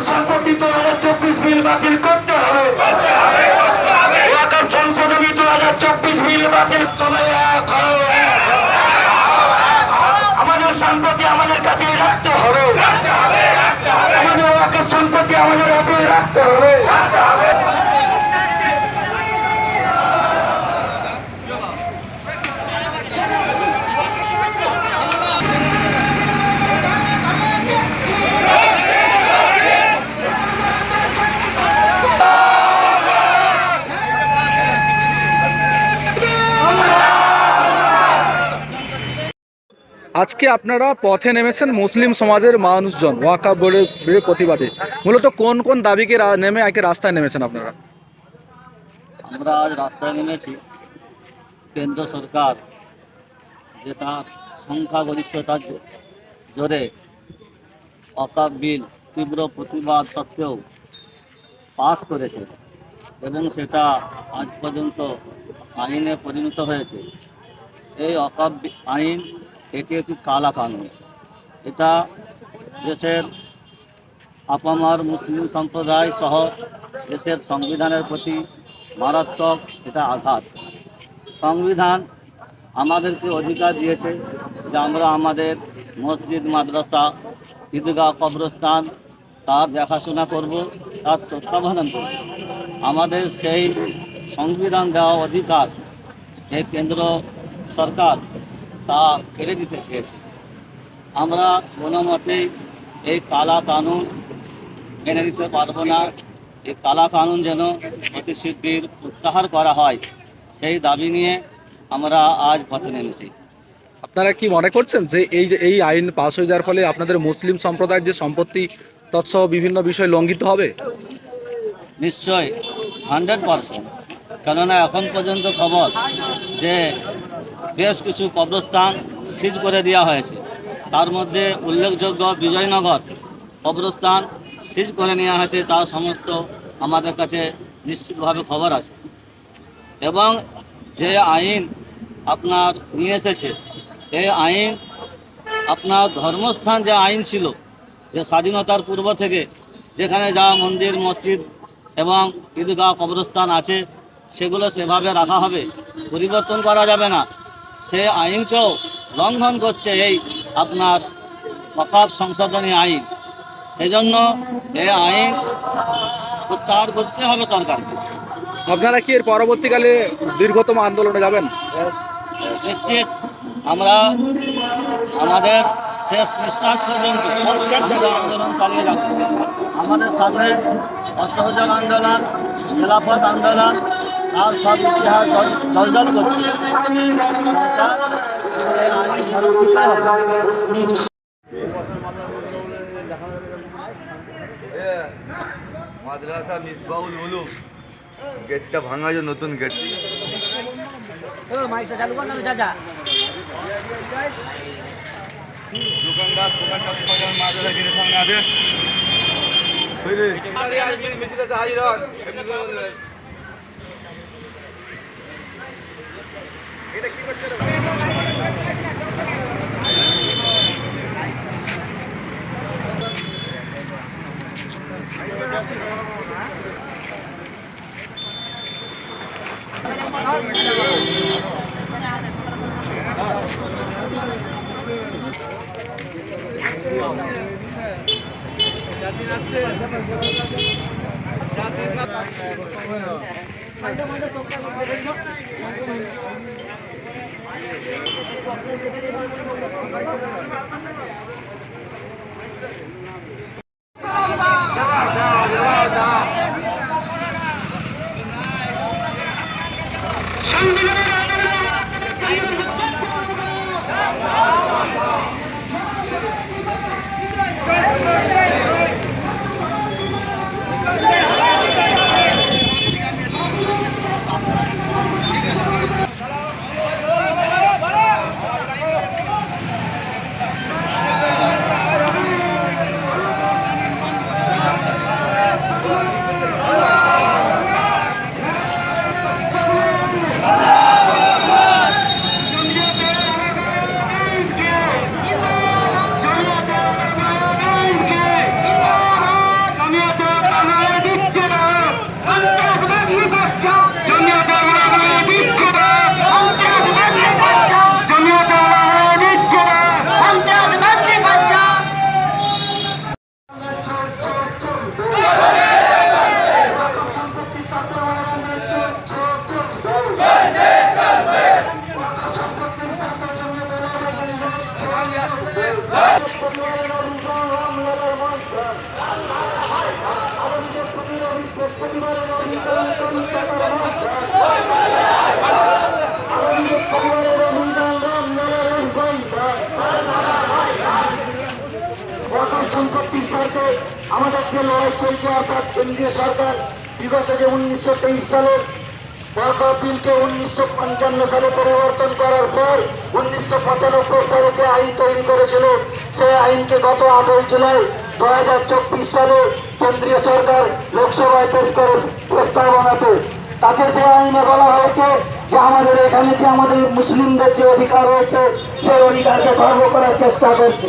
সম্পত্তি 2024 বিল বাতিল করতে হবে। সংশোধনী 2024 বিল বাতিল চলে। আমাদের সম্পত্তি আমাদের কাছে রাখতে হবে। আমাদের ওয়াকফ সম্পত্তি আমাদের হাতে রাখতে হবে। আজকে আপনারা পথে নেমেছেন মুসলিম সমাজের মানুষজন ওয়াকফ বোর্ডের প্রতিবাদে। মূলত কোন কোন দাবিকে নেমে একে রাস্তায় নেমেছেন আপনারা? আমরা আজ রাস্তায় নেমেছি কেন্দ্র সরকার যে তার সংখ্যাগরিষ্ঠতার জোরে ওয়াকফ বিল তীব্র প্রতিবাদ সত্ত্বেও পাস করেছে এবং সেটা আজ পর্যন্ত আইনে পরিণত হয়েছে। এই ওয়াকফ আইন এটি একটি কালা কানুন। এটা দেশের আপামার মুসলিম সম্প্রদায় সহ দেশের সংবিধানের প্রতি মারাত্মক এটা আঘাত। সংবিধান আমাদেরকে অধিকার দিয়েছে যে আমরা আমাদের মসজিদ, মাদ্রাসা, ঈদগাহ, কবরস্থান তার দেখাশোনা করব, তার তত্ত্বাবধান করব। আমাদের সেই সংবিধান দেওয়া অধিকার এই কেন্দ্র সরকার তা কেড়ে দিতে চেয়েছে। আমরা কোনো মতেই এই কালা কানুন মেনে নিতে পারবো না। এই কালা কানুন যেন অতি শীঘ্র প্রত্যাহার করা হয়, সেই দাবি নিয়ে আমরা আজ পথে নেমেছি। আপনারা কি মনে করছেন যে এই আইন পাস হয়ে যাওয়ার ফলে আপনাদের মুসলিম সম্প্রদায়ের যে সম্পত্তি তৎসহ বিভিন্ন বিষয় লঙ্ঘিত হবে? নিশ্চয় 100%। কেননা এখন পর্যন্ত খবর যে বেশ কিছু কবরস্থান সিজ করে দেওয়া হয়েছে। তার মধ্যে উল্লেখযোগ্য বিজয়নগর কবরস্থান সিজ করে নেওয়া হয়েছে, তার সমস্ত আমাদের কাছে নিশ্চিতভাবে খবর আছে। এবং যে আইন আপনার নিয়ে এসেছে, এই আইন আপনার ধর্মস্থান যে আইন ছিল, যে স্বাধীনতার পূর্ব থেকে যেখানে যা মন্দির, মসজিদ এবং ঈদগাহ, কবরস্থান আছে সেগুলো সেভাবে রাখা হবে, পরিবর্তন করা যাবে না। সে আইনকেও লঙ্ঘন করছে এই আপনার ওয়াকফ সংশোধনী আইন। সেজন্য এই আইন প্রত্যাহার করতে হবে সরকারকে। আপনারা কি এর পরবর্তীকালে দীর্ঘতম আন্দোলনে যাবেন? নিশ্চিত আমরা আমাদের শেষ নিঃশ্বাস পর্যন্ত আন্দোলন চালিয়ে যাব। আমাদের সামনে অসহযোগ আন্দোলন, খেলাফত আন্দোলন, তার সব ইতিহাস জলজল করছে। মাদ্রাসা মিসবাউল উলুম গেটটা ভাঙা, যে নতুন গেট। দোকানদার মাদ্রাসা গেটের সামনে আছে। হাজির হন। এটা কি করছে? সম্পত্তির স্বার্থে আমাদের যে লড়াই চলছে, অর্থাৎ কেন্দ্রীয় সরকার বিগত যে 1923 সালের ওয়াকফ বিলকে 1955 সালে পরিবর্তন করার পর 1995 সালে যে আইন তৈরি করেছিল, সেই আইনকে গত 8 জুলাই 2024 সালে কেন্দ্রীয় সরকার লোকসভায় পেশ করে প্রস্তাবনাতে। তাতে সে আইনে বলা হয়েছে যে আমাদের এখানে যে আমাদের মুসলিমদের যে অধিকার রয়েছে, সেই অধিকারকে খর্ব করার চেষ্টা করছে।